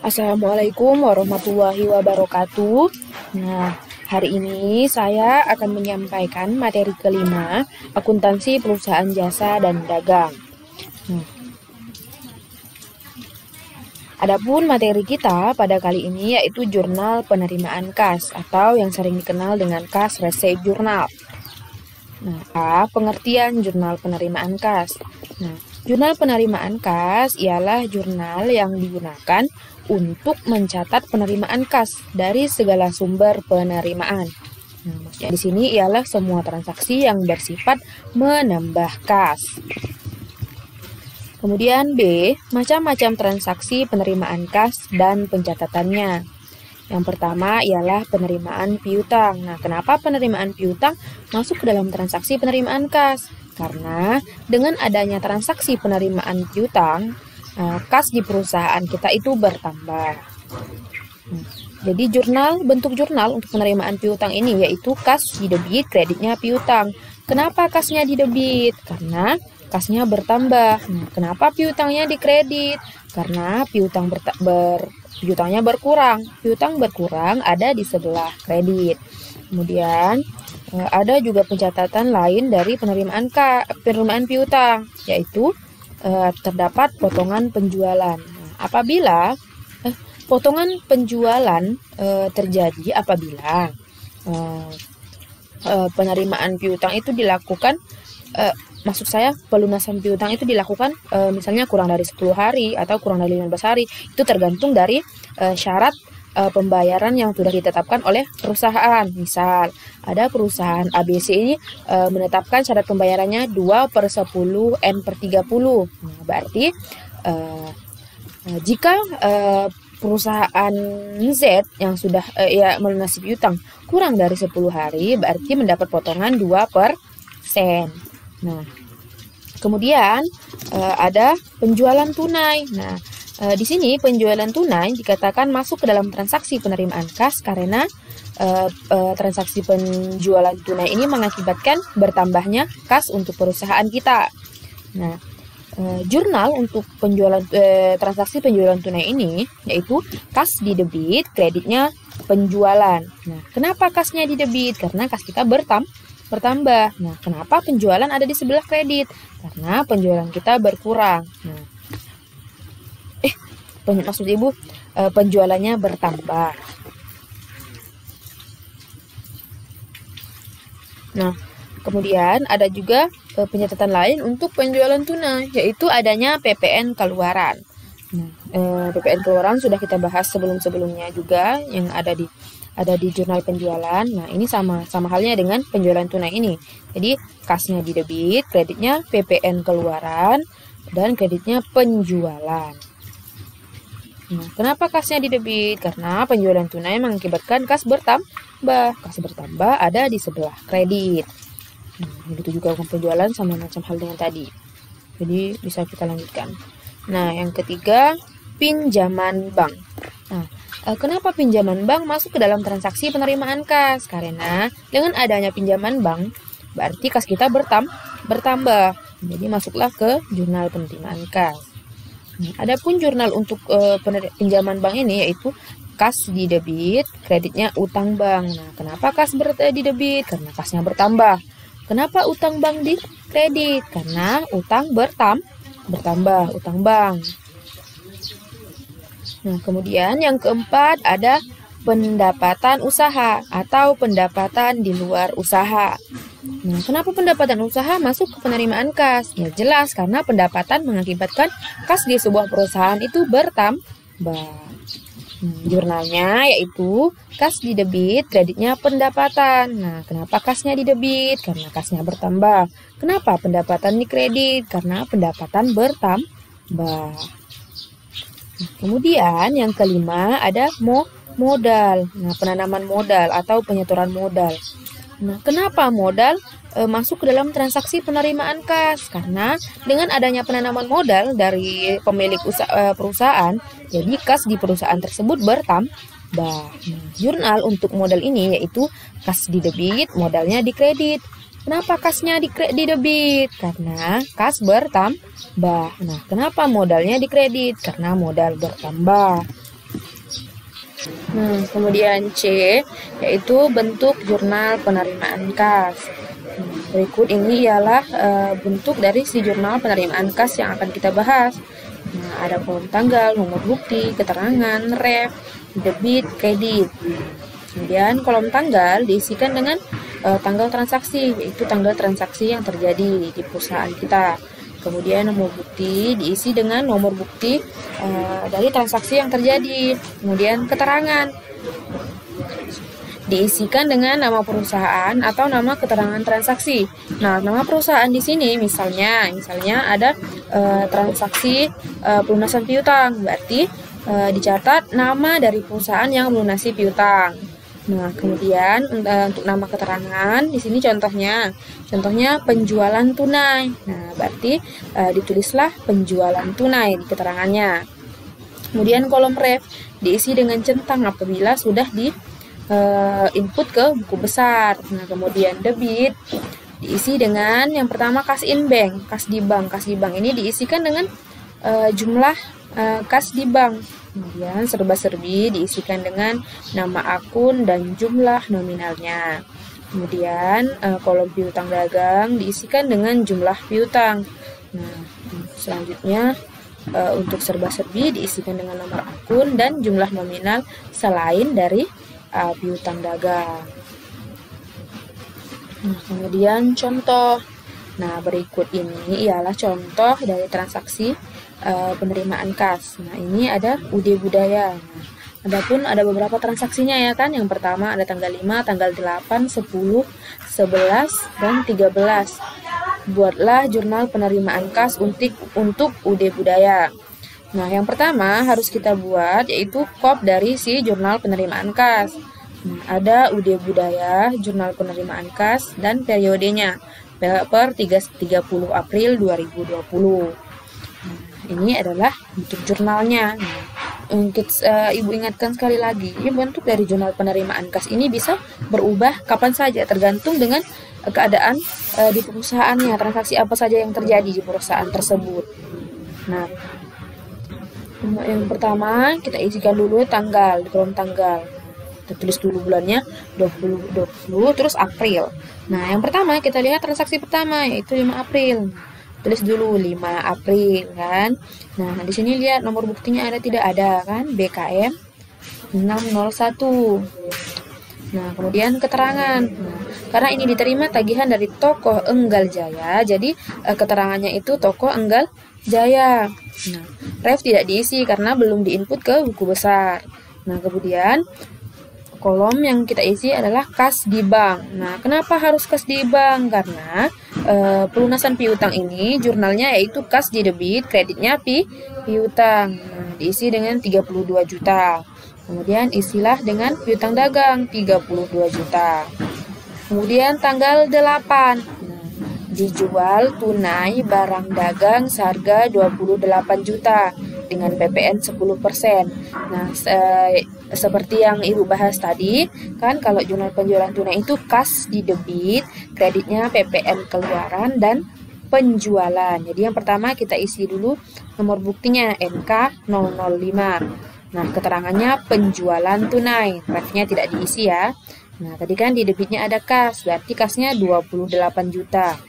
Assalamualaikum warahmatullahi wabarakatuh. Nah, hari ini saya akan menyampaikan materi kelima, akuntansi perusahaan jasa dan dagang. Nah, adapun materi kita pada kali ini yaitu jurnal penerimaan kas atau yang sering dikenal dengan Cash Receipt Journal. Nah, pengertian jurnal penerimaan kas. Nah, jurnal penerimaan kas ialah jurnal yang digunakan untuk mencatat penerimaan kas dari segala sumber penerimaan. Nah, maksudnya di sini ialah semua transaksi yang bersifat menambah kas. Kemudian B, macam-macam transaksi penerimaan kas dan pencatatannya. Yang pertama ialah penerimaan piutang. Nah, kenapa penerimaan piutang masuk ke dalam transaksi penerimaan kas? Karena dengan adanya transaksi penerimaan piutang, kas di perusahaan kita itu bertambah. Jadi bentuk jurnal untuk penerimaan piutang ini yaitu kas di debit, kreditnya piutang. Kenapa kasnya di debit? Karena kasnya bertambah. Nah, kenapa piutangnya di kredit? Karena piutangnya berkurang. Piutang berkurang ada di sebelah kredit. Kemudian ada juga pencatatan lain dari penerimaan piutang, yaitu terdapat potongan penjualan. Nah, apabila potongan penjualan terjadi apabila penerimaan piutang itu dilakukan, maksud saya pelunasan piutang itu dilakukan misalnya kurang dari 10 hari atau kurang dari 15 hari. Itu tergantung dari syarat pembayaran yang sudah ditetapkan oleh perusahaan. Misal ada perusahaan ABC ini menetapkan syarat pembayarannya 2/10 N/30. Nah, berarti jika perusahaan Z yang sudah melunasi piutang kurang dari 10 hari, berarti mendapat potongan 2%. Nah, kemudian ada penjualan tunai. Nah, di sini penjualan tunai dikatakan masuk ke dalam transaksi penerimaan kas karena transaksi penjualan tunai ini mengakibatkan bertambahnya kas untuk perusahaan kita. Nah, jurnal untuk transaksi penjualan tunai ini yaitu kas di debit, kreditnya penjualan. Nah, kenapa kasnya di debit? Karena kas kita bertambah. Nah, kenapa penjualan ada di sebelah kredit? Karena penjualan kita berkurang. Nah, maksud ibu penjualannya bertambah. Nah, kemudian ada juga pencatatan lain untuk penjualan tunai, yaitu adanya PPN keluaran. Nah, PPN keluaran sudah kita bahas sebelum-sebelumnya juga yang ada di jurnal penjualan. Nah, ini sama halnya dengan penjualan tunai ini. Jadi, kasnya di debit, kreditnya PPN keluaran, dan kreditnya penjualan. Nah, kenapa kasnya di debit? Karena penjualan tunai mengakibatkan kas bertambah. Kas bertambah ada di sebelah kredit. Nah, begitu juga dengan penjualan sama macam hal dengan tadi. Jadi, bisa kita lanjutkan. Nah, yang ketiga, pinjaman bank. Nah, kenapa pinjaman bank masuk ke dalam transaksi penerimaan kas? Karena dengan adanya pinjaman bank, berarti kas kita bertambah. Jadi masuklah ke jurnal penerimaan kas. Nah, adapun jurnal untuk pinjaman bank ini yaitu kas di debit, kreditnya utang bank. Nah, kenapa kas di debit? Karena kasnya bertambah. Kenapa utang bank di kredit? Karena utang bertambah, utang bank. Nah, kemudian yang keempat ada pendapatan usaha atau pendapatan di luar usaha. Nah, kenapa pendapatan usaha masuk ke penerimaan kas? Ya jelas, karena pendapatan mengakibatkan kas di sebuah perusahaan itu bertambah. Jurnalnya yaitu kas di debit, kreditnya pendapatan. Nah, kenapa kasnya di debit? Karena kasnya bertambah. Kenapa pendapatan di kredit? Karena pendapatan bertambah. Kemudian yang kelima ada modal. Nah, penanaman modal atau penyetoran modal. Nah, kenapa modal masuk ke dalam transaksi penerimaan kas? Karena dengan adanya penanaman modal dari pemilik perusahaan, jadi kas di perusahaan tersebut bertambah. Nah, jurnal untuk modal ini yaitu kas di debit, modalnya di kredit. Kenapa kasnya di debit? Karena kas bertambah. Nah, kenapa modalnya di kredit? Karena modal bertambah. Nah, kemudian C yaitu bentuk jurnal penerimaan kas. Berikut ini ialah bentuk dari si jurnal penerimaan kas yang akan kita bahas. Nah, ada kolom tanggal, nomor bukti, keterangan, ref, debit, kredit. Kemudian kolom tanggal diisikan dengan tanggal transaksi, yaitu tanggal transaksi yang terjadi di perusahaan kita. Kemudian nomor bukti diisi dengan nomor bukti dari transaksi yang terjadi. Kemudian keterangan diisikan dengan nama perusahaan atau nama keterangan transaksi. Nah, nama perusahaan di sini misalnya ada transaksi pelunasan piutang, berarti dicatat nama dari perusahaan yang melunasi piutang. Nah, kemudian untuk nama keterangan di sini contohnya penjualan tunai. Nah, berarti ditulislah penjualan tunai di keterangannya. Kemudian kolom ref diisi dengan centang apabila sudah di input ke buku besar. Nah, kemudian debit diisi dengan yang pertama kas in bank, kas di bank. Kas di bank ini diisikan dengan jumlah kas di bank. Kemudian serba-serbi diisikan dengan nama akun dan jumlah nominalnya. Kemudian kolom piutang dagang diisikan dengan jumlah piutang. Nah, selanjutnya untuk serba-serbi diisikan dengan nomor akun dan jumlah nominal selain dari piutang dagang. Nah, kemudian contoh. Nah, berikut ini ialah contoh dari transaksi penerimaan kas. Nah, ini ada UD Budaya. Nah, adapun ada beberapa transaksinya ya kan. Yang pertama ada tanggal 5, tanggal 8, 10, 11, dan 13. Buatlah jurnal penerimaan kas untuk UD Budaya. Nah, yang pertama harus kita buat yaitu kop dari si jurnal penerimaan kas. Nah, ada UD Budaya, jurnal penerimaan kas, dan periodenya per 30 April 2020. Nah, ini adalah bentuk jurnalnya. Nah, Ibu ingatkan sekali lagi, bentuk dari jurnal penerimaan kas ini bisa berubah kapan saja tergantung dengan keadaan di perusahaannya, transaksi apa saja yang terjadi di perusahaan tersebut. Nah, yang pertama kita isikan dulu tanggal di kolom tanggal. Kita tulis dulu bulannya 2020 terus April. Nah, yang pertama kita lihat transaksi pertama yaitu 5 April. Tulis dulu 5 April kan. Nah, di sini lihat nomor buktinya ada tidak ada kan? BKM 601. Nah, kemudian keterangan. Nah, karena ini diterima tagihan dari Toko Enggal Jaya, jadi keterangannya itu Toko Enggal Jaya. Nah, ref tidak diisi karena belum diinput ke buku besar. Nah, kemudian kolom yang kita isi adalah kas di bank. Nah, kenapa harus kas di bank? Karena pelunasan piutang ini jurnalnya yaitu kas di debit, kreditnya piutang. Nah, diisi dengan 32 juta. Kemudian isilah dengan piutang dagang 32 juta. Kemudian tanggal 8. Nah, dijual tunai barang dagang seharga 28 juta dengan PPN 10%. Nah, seperti yang Ibu bahas tadi, kan kalau jurnal penjualan tunai itu kas di debit, kreditnya PPN keluaran dan penjualan. Jadi yang pertama kita isi dulu nomor buktinya NK005. Nah, keterangannya penjualan tunai, refnya tidak diisi ya. Nah, tadi kan di debitnya ada kas, berarti kasnya 28 juta.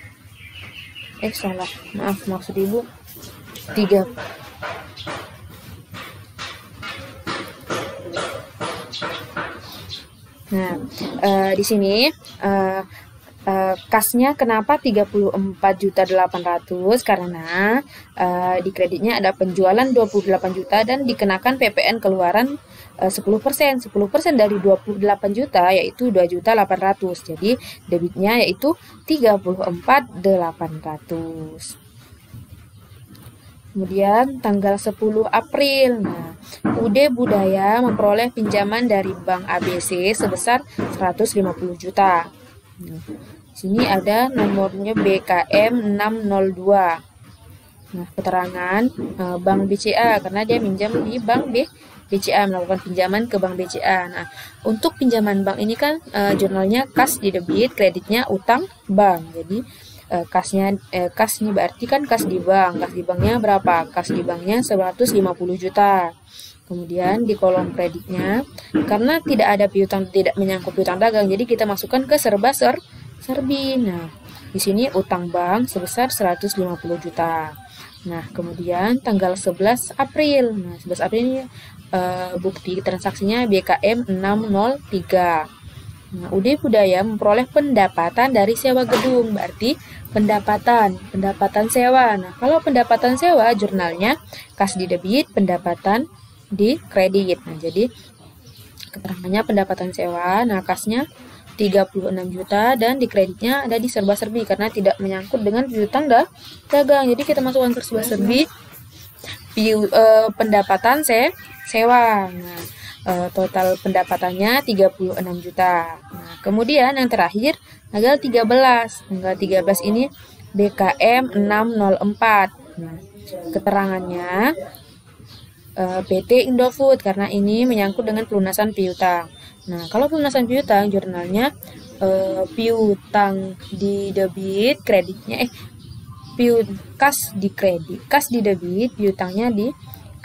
Salah, maaf maksud Ibu 3. Nah, di sini kasnya kenapa 34.800 karena di kreditnya ada penjualan 28 juta dan dikenakan PPN keluaran 10%. 10% dari 28 juta yaitu 2.800. Jadi debitnya yaitu 34.800. Kemudian tanggal 10 April. Nah, UD Budaya memperoleh pinjaman dari Bank ABC sebesar 150 juta. Nah, sini ada nomornya BKM 602. Nah, keterangan Bank BCA karena dia minjam di Bank BCA, melakukan pinjaman ke Bank BCA. Nah, untuk pinjaman bank ini kan jurnalnya kas di debit, kreditnya utang bank. Jadi kas ini berarti kan kas di bank. Kas di banknya berapa? Kas di banknya 150 juta. Kemudian di kolom kreditnya, karena tidak ada piutang, tidak menyangkut piutang dagang, jadi kita masukkan ke serba-serbi. Nah, di sini utang bank sebesar 150 juta. Nah, kemudian tanggal 11 April. Nah, 11 April ini bukti transaksinya BKM 603. Nah, UD Budaya memperoleh pendapatan dari sewa gedung, berarti pendapatan sewa. Nah, kalau pendapatan sewa, jurnalnya kas di debit, pendapatan di kredit. Nah, jadi keterangannya pendapatan sewa, nah kasnya 36 juta dan di kreditnya ada di serba-serbi karena tidak menyangkut dengan piutang dagang. Jadi kita masukkan ke serba-serbi pendapatan sewa. Nah, total pendapatannya 36 juta. Nah, kemudian yang terakhir tanggal 13. Tanggal 13 ini BKM 604. Nah, keterangannya PT Indofood karena ini menyangkut dengan pelunasan piutang. Nah, kalau pelunasan piutang jurnalnya piutang di debit, kreditnya kas di kredit, kas di debit, piutangnya di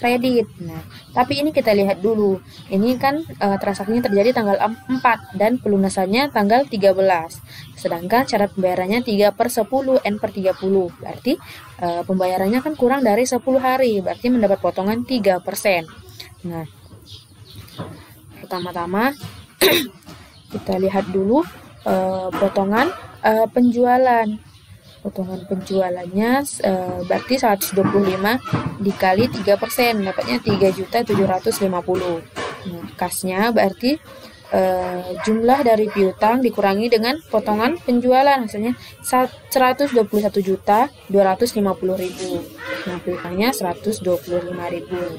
kredit. Nah, tapi ini kita lihat dulu. Ini kan transaksinya terjadi tanggal 4 dan pelunasannya tanggal 13. Sedangkan syarat pembayarannya 3/10 N/30. Berarti pembayarannya kan kurang dari 10 hari. Berarti mendapat potongan 3%. Nah, pertama-tama kita lihat dulu potongan penjualan. Potongan penjualannya berarti 125 dikali 3%, dapatnya 3.750. Nah, kasnya berarti jumlah dari piutang dikurangi dengan potongan penjualan, hasilnya 121.250.000. Nah, piutangnya 125.000.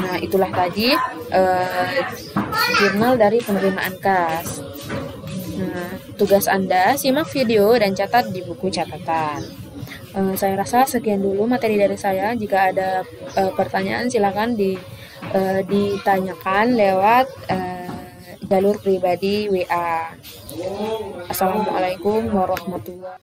Nah, itulah tadi jurnal dari penerimaan kas. Nah, tugas Anda simak video dan catat di buku catatan. Saya rasa sekian dulu materi dari saya. Jika ada pertanyaan silakan ditanyakan lewat jalur pribadi WA. Assalamualaikum warahmatullahi wabarakatuh.